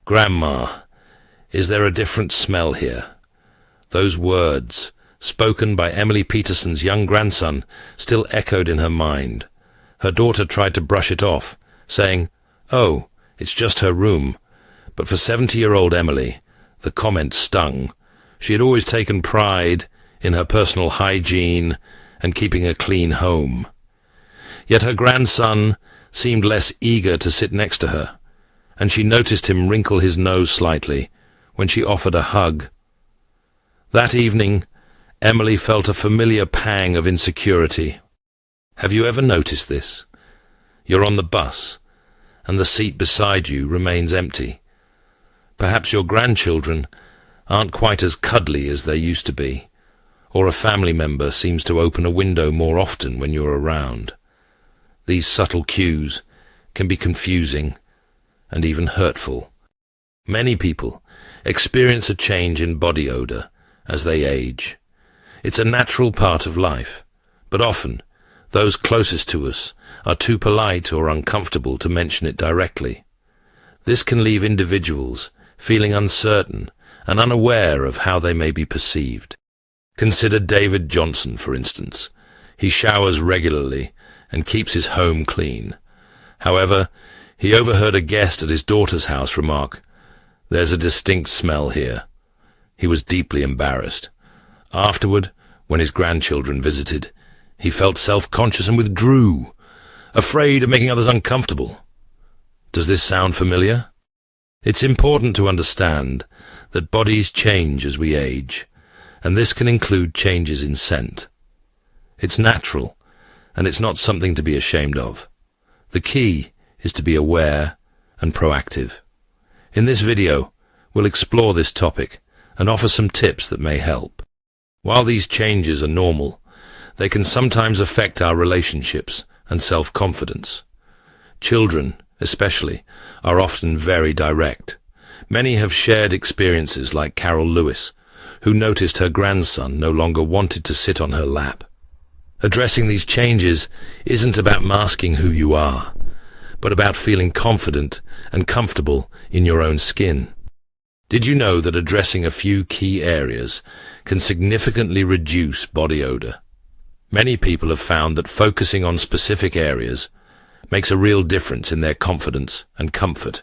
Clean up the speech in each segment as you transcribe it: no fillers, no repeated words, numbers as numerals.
Grandma, is there a different smell here? Those words, spoken by Emily Peterson's young grandson, still echoed in her mind. Her daughter tried to brush it off, saying, "Oh, it's just her room." But for 70-year-old Emily, the comment stung. She had always taken pride in her personal hygiene and keeping a clean home. Yet her grandson seemed less eager to sit next to her, and she noticed him wrinkle his nose slightly when she offered a hug. That evening, Emily felt a familiar pang of insecurity. Have you ever noticed this? You're on the bus, and the seat beside you remains empty. Perhaps your grandchildren aren't quite as cuddly as they used to be, or a family member seems to open a window more often when you're around. These subtle cues can be confusing and even hurtful. Many people experience a change in body odor as they age. It's a natural part of life, but often those closest to us are too polite or uncomfortable to mention it directly. This can leave individuals feeling uncertain and unaware of how they may be perceived. Consider David Johnson, for instance. He showers regularly and keeps his home clean. However, he overheard a guest at his daughter's house remark, "There's a distinct smell here." He was deeply embarrassed. Afterward, when his grandchildren visited, he felt self-conscious and withdrew, afraid of making others uncomfortable. Does this sound familiar? It's important to understand that bodies change as we age, and this can include changes in scent. It's natural, and it's not something to be ashamed of. The key is to be aware and proactive. In this video, we'll explore this topic and offer some tips that may help. While these changes are normal, they can sometimes affect our relationships and self-confidence. Children, especially, are often very direct. Many have shared experiences like Carol Lewis, who noticed her grandson no longer wanted to sit on her lap. Addressing these changes isn't about masking who you are, but about feeling confident and comfortable in your own skin. Did you know that addressing a few key areas can significantly reduce body odor? Many people have found that focusing on specific areas makes a real difference in their confidence and comfort,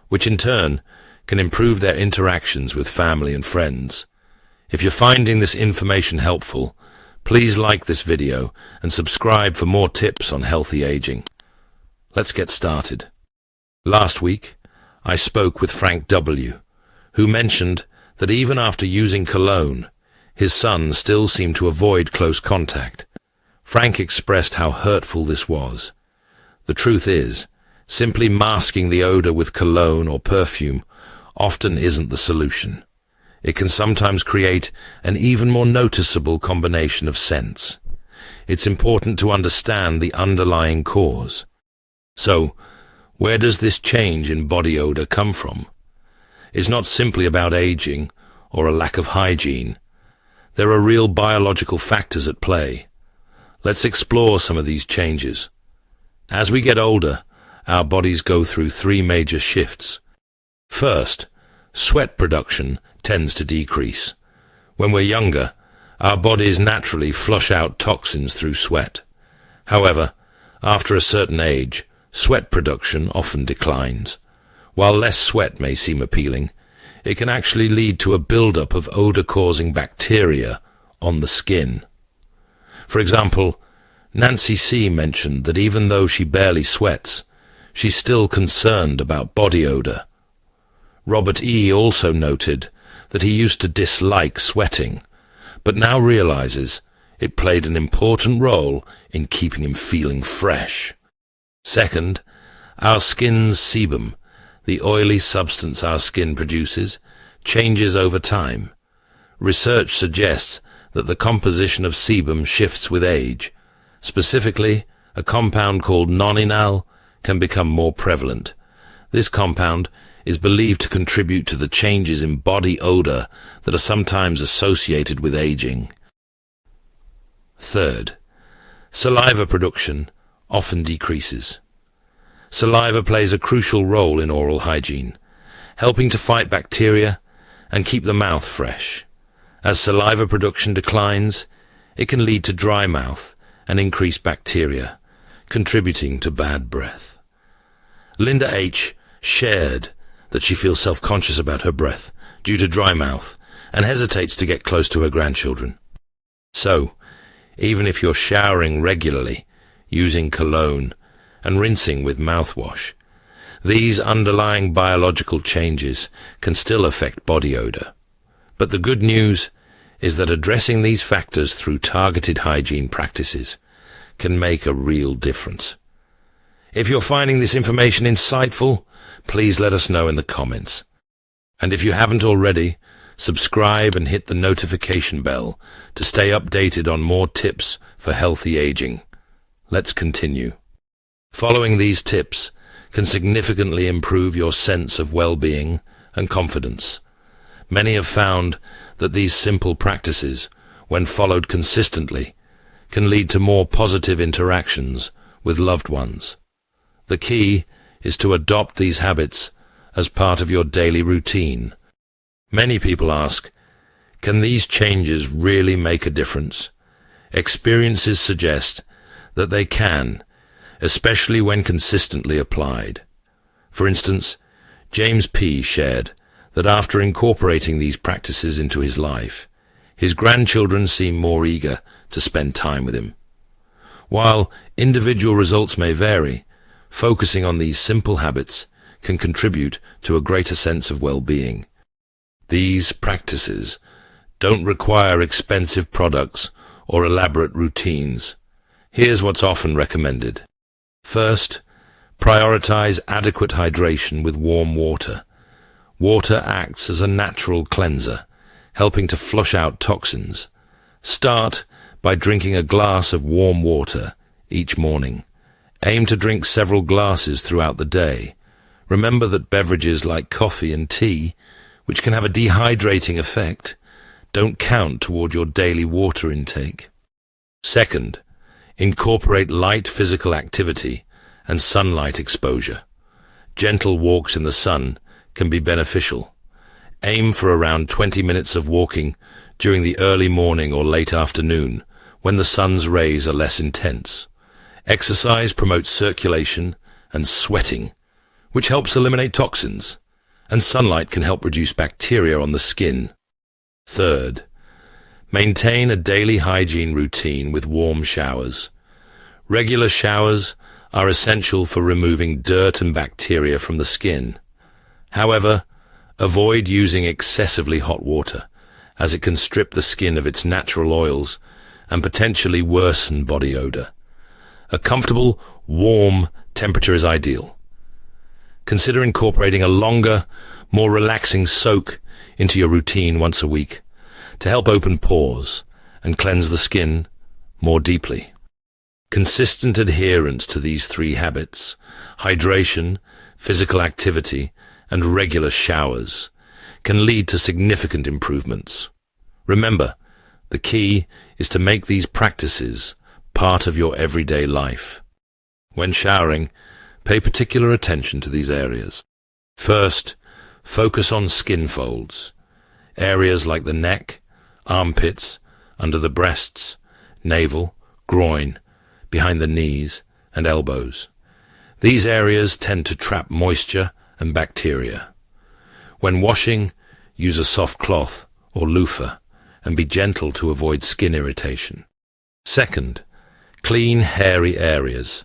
which in turn can improve their interactions with family and friends. If you're finding this information helpful, please like this video and subscribe for more tips on healthy aging. Let's get started. Last week, I spoke with Frank W., who mentioned that even after using cologne, his son still seemed to avoid close contact. Frank expressed how hurtful this was. The truth is, simply masking the odor with cologne or perfume often isn't the solution. It can sometimes create an even more noticeable combination of scents. It's important to understand the underlying cause. So, where does this change in body odor come from? It's not simply about aging or a lack of hygiene. There are real biological factors at play. Let's explore some of these changes. As we get older, our bodies go through three major shifts. First, sweat production tends to decrease. When we're younger, our bodies naturally flush out toxins through sweat. However, after a certain age, sweat production often declines. While less sweat may seem appealing, it can actually lead to a buildup of odor-causing bacteria on the skin. For example, Nancy C. mentioned that even though she barely sweats, she's still concerned about body odor. Robert E. also noted that he used to dislike sweating, but now realizes it played an important role in keeping him feeling fresh. Second, our skin's sebum, the oily substance our skin produces, changes over time. Research suggests that the composition of sebum shifts with age. Specifically, a compound called nonenal can become more prevalent. This compound is believed to contribute to the changes in body odor that are sometimes associated with aging. Third, saliva production often decreases. Saliva plays a crucial role in oral hygiene. helping to fight bacteria and keep the mouth fresh. As saliva production declines, it can lead to dry mouth and increased bacteria, contributing to bad breath. Linda H. shared that she feels self-conscious about her breath due to dry mouth and hesitates to get close to her grandchildren. So, even if you're showering regularly, using cologne, and rinsing with mouthwash, these underlying biological changes can still affect body odor. But the good news is that addressing these factors through targeted hygiene practices can make a real difference. If you're finding this information insightful, please let us know in the comments. And if you haven't already, subscribe and hit the notification bell to stay updated on more tips for healthy aging. Let's continue. Following these tips can significantly improve your sense of well-being and confidence. Many have found that these simple practices, when followed consistently, can lead to more positive interactions with loved ones. The key is to adopt these habits as part of your daily routine. Many people ask, can these changes really make a difference? Experiences suggest that they can, especially when consistently applied. For instance, James P. shared that after incorporating these practices into his life, his grandchildren seem more eager to spend time with him. While individual results may vary, focusing on these simple habits can contribute to a greater sense of well-being. These practices don't require expensive products or elaborate routines. Here's what's often recommended. First, prioritize adequate hydration with warm water. Water acts as a natural cleanser, helping to flush out toxins. Start by drinking a glass of warm water each morning. Aim to drink several glasses throughout the day. Remember that beverages like coffee and tea, which can have a dehydrating effect, don't count toward your daily water intake. Second, incorporate light physical activity and sunlight exposure. Gentle walks in the sun can be beneficial. Aim for around 20 minutes of walking during the early morning or late afternoon when the sun's rays are less intense. Exercise promotes circulation and sweating, which helps eliminate toxins, and sunlight can help reduce bacteria on the skin. Third, maintain a daily hygiene routine with warm showers. Regular showers are essential for removing dirt and bacteria from the skin. However, avoid using excessively hot water, as it can strip the skin of its natural oils and potentially worsen body odor. A comfortable, warm temperature is ideal. Consider incorporating a longer, more relaxing soak into your routine once a week to help open pores and cleanse the skin more deeply. Consistent adherence to these three habits, hydration, physical activity, and regular showers, can lead to significant improvements. Remember, the key is to make these practices part of your everyday life. When showering, pay particular attention to these areas. First, focus on skin folds, areas like the neck, armpits, under the breasts, navel, groin, behind the knees, and elbows. These areas tend to trap moisture and bacteria. When washing, use a soft cloth or loofah and be gentle to avoid skin irritation. Second, clean hairy areas.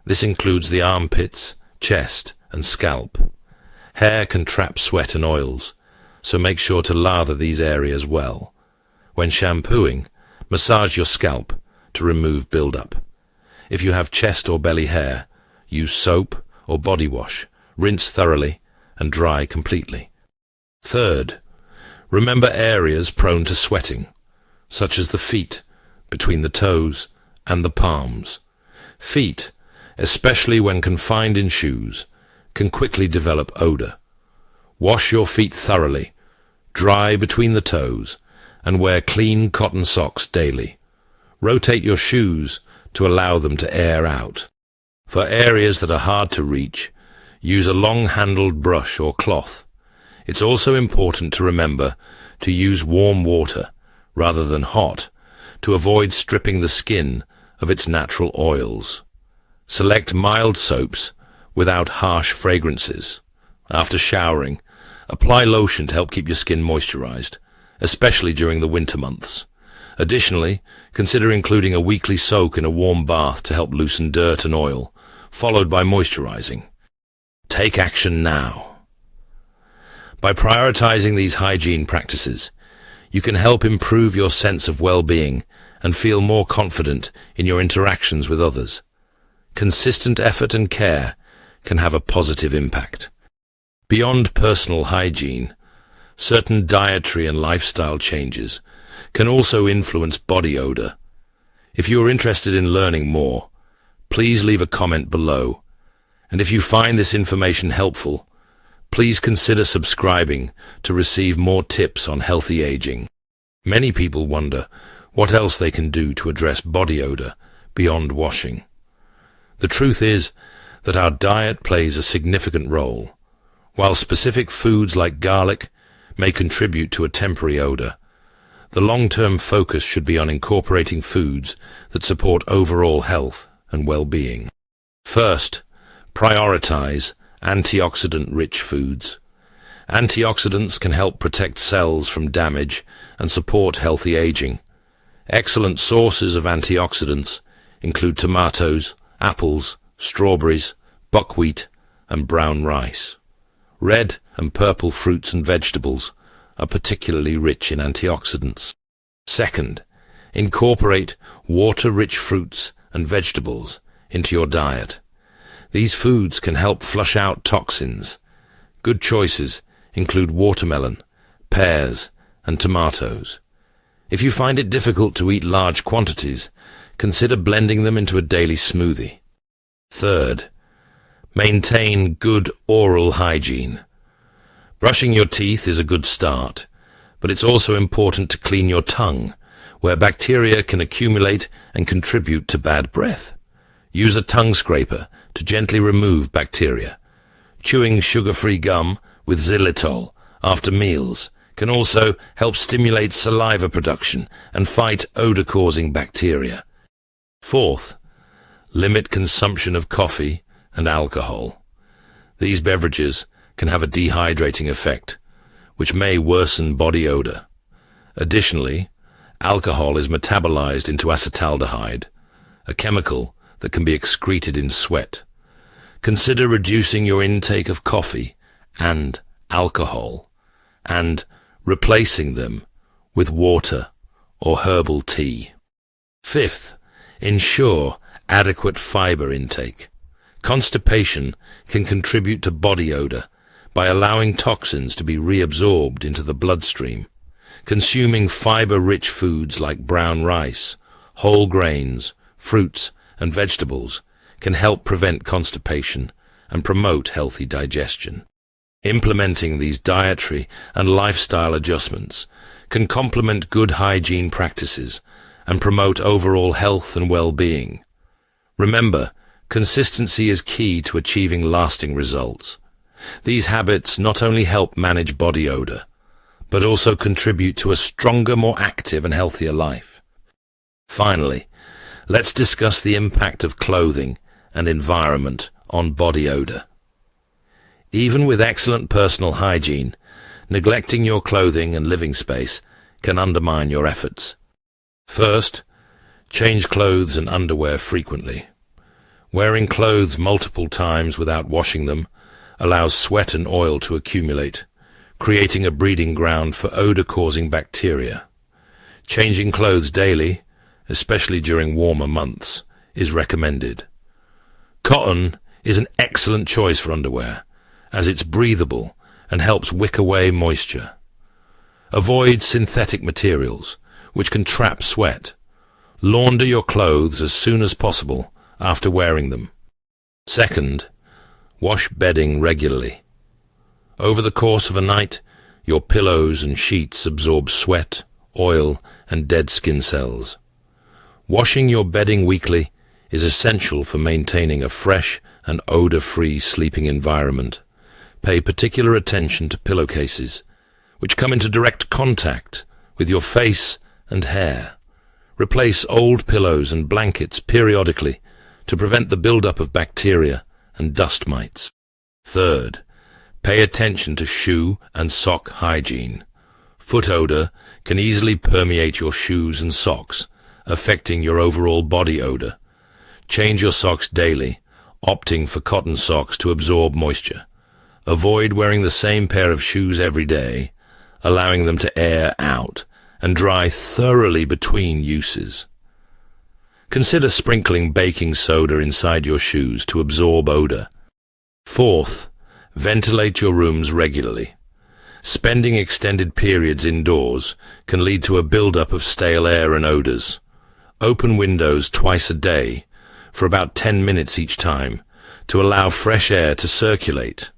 This includes the armpits, chest, and scalp. Hair can trap sweat and oils, so make sure to lather these areas well. When shampooing, massage your scalp to remove buildup. If you have chest or belly hair, use soap or body wash, rinse thoroughly, and dry completely. Third, remember areas prone to sweating, such as the feet, between the toes, and the palms. Feet, especially when confined in shoes, can quickly develop odor. Wash your feet thoroughly, dry between the toes, and wear clean cotton socks daily. Rotate your shoes to allow them to air out. For areas that are hard to reach, use a long-handled brush or cloth It's also important to remember to use warm water rather than hot to avoid stripping the skin of its natural oils. Select mild soaps without harsh fragrances. After showering, apply lotion to help keep your skin moisturized, especially during the winter months. Additionally, consider including a weekly soak in a warm bath to help loosen dirt and oil, followed by moisturizing. Take action now. By prioritizing these hygiene practices, you can help improve your sense of well-being and feel more confident in your interactions with others. Consistent effort and care can have a positive impact. Beyond personal hygiene, certain dietary and lifestyle changes can also influence body odor. If you are interested in learning more, please leave a comment below. And if you find this information helpful, please consider subscribing to receive more tips on healthy aging. Many people wonder what else they can do to address body odor beyond washing. The truth is that our diet plays a significant role. While specific foods like garlic may contribute to a temporary odor, the long-term focus should be on incorporating foods that support overall health and well-being. First, prioritize antioxidant-rich foods. Antioxidants can help protect cells from damage and support healthy aging. Excellent sources of antioxidants include tomatoes, apples, strawberries, buckwheat, and brown rice. Red and purple fruits and vegetables are particularly rich in antioxidants. Second, incorporate water-rich fruits and vegetables into your diet. These foods can help flush out toxins. Good choices include watermelon, pears, and tomatoes. If you find it difficult to eat large quantities, consider blending them into a daily smoothie. Third, maintain good oral hygiene. Brushing your teeth is a good start, but it's also important to clean your tongue, where bacteria can accumulate and contribute to bad breath. Use a tongue scraper to gently remove bacteria. Chewing sugar-free gum with xylitol after meals can also help stimulate saliva production and fight odor-causing bacteria. Fourth, limit consumption of coffee and alcohol. These beverages can have a dehydrating effect, which may worsen body odor. Additionally, alcohol is metabolized into acetaldehyde, a chemical that can be excreted in sweat. Consider reducing your intake of coffee and alcohol, and replacing them with water or herbal tea. Fifth, ensure adequate fiber intake. Constipation can contribute to body odor by allowing toxins to be reabsorbed into the bloodstream. Consuming fiber-rich foods like brown rice, whole grains, fruits, and vegetables can help prevent constipation and promote healthy digestion. Implementing these dietary and lifestyle adjustments can complement good hygiene practices and promote overall health and well-being. Remember, consistency is key to achieving lasting results. These habits not only help manage body odor, but also contribute to a stronger, more active and healthier life. Finally, let's discuss the impact of clothing and environment on body odor. Even with excellent personal hygiene, neglecting your clothing and living space can undermine your efforts. First, change clothes and underwear frequently. Wearing clothes multiple times without washing them allows sweat and oil to accumulate, creating a breeding ground for odor-causing bacteria. Changing clothes daily, especially during warmer months, is recommended. Cotton is an excellent choice for underwear, as it's breathable and helps wick away moisture. Avoid synthetic materials, which can trap sweat. Launder your clothes as soon as possible after wearing them. Second, wash bedding regularly. Over the course of a night, your pillows and sheets absorb sweat, oil, and dead skin cells. Washing your bedding weekly is essential for maintaining a fresh and odor-free sleeping environment. Pay particular attention to pillowcases, which come into direct contact with your face and hair. Replace old pillows and blankets periodically to prevent the buildup of bacteria and dust mites. Third, pay attention to shoe and sock hygiene. Foot odor can easily permeate your shoes and socks, affecting your overall body odor. Change your socks daily, opting for cotton socks to absorb moisture. Avoid wearing the same pair of shoes every day, allowing them to air out and dry thoroughly between uses. Consider sprinkling baking soda inside your shoes to absorb odor. Fourth, ventilate your rooms regularly. Spending extended periods indoors can lead to a buildup of stale air and odors. Open windows twice a day for about 10 minutes each time to allow fresh air to circulate.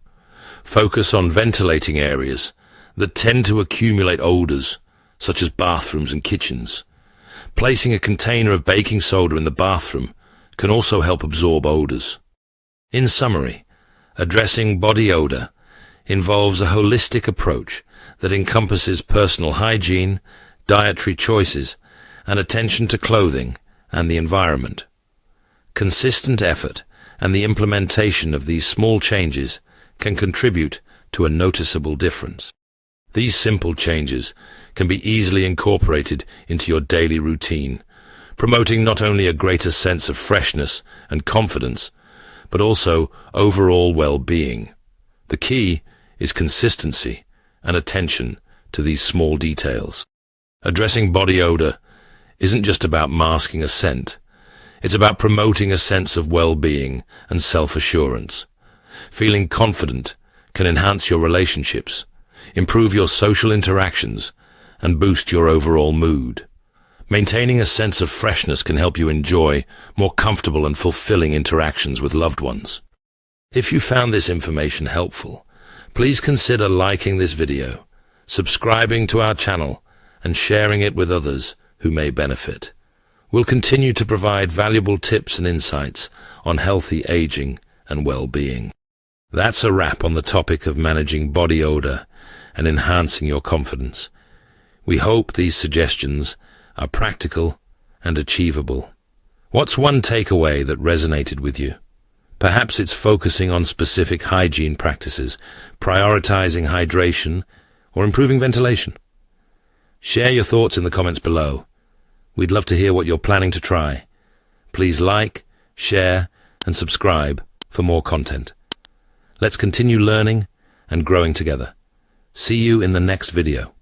Focus on ventilating areas that tend to accumulate odors, such as bathrooms and kitchens. Placing a container of baking soda in the bathroom can also help absorb odors. In summary, addressing body odor involves a holistic approach that encompasses personal hygiene, dietary choices, and attention to clothing and the environment. Consistent effort and the implementation of these small changes can contribute to a noticeable difference. These simple changes can be easily incorporated into your daily routine, promoting not only a greater sense of freshness and confidence, but also overall well-being. The key is consistency and attention to these small details. Addressing body odor isn't just about masking a scent. It's about promoting a sense of well-being and self-assurance. Feeling confident can enhance your relationships, improve your social interactions, and boost your overall mood. Maintaining a sense of freshness can help you enjoy more comfortable and fulfilling interactions with loved ones. If you found this information helpful, please consider liking this video, subscribing to our channel, and sharing it with others who may benefit. We'll continue to provide valuable tips and insights on healthy aging and well-being. That's a wrap on the topic of managing body odor and enhancing your confidence. We hope these suggestions are practical and achievable. What's one takeaway that resonated with you? Perhaps it's focusing on specific hygiene practices, prioritizing hydration, or improving ventilation. Share your thoughts in the comments below. We'd love to hear what you're planning to try. Please like, share, and subscribe for more content. Let's continue learning and growing together. See you in the next video.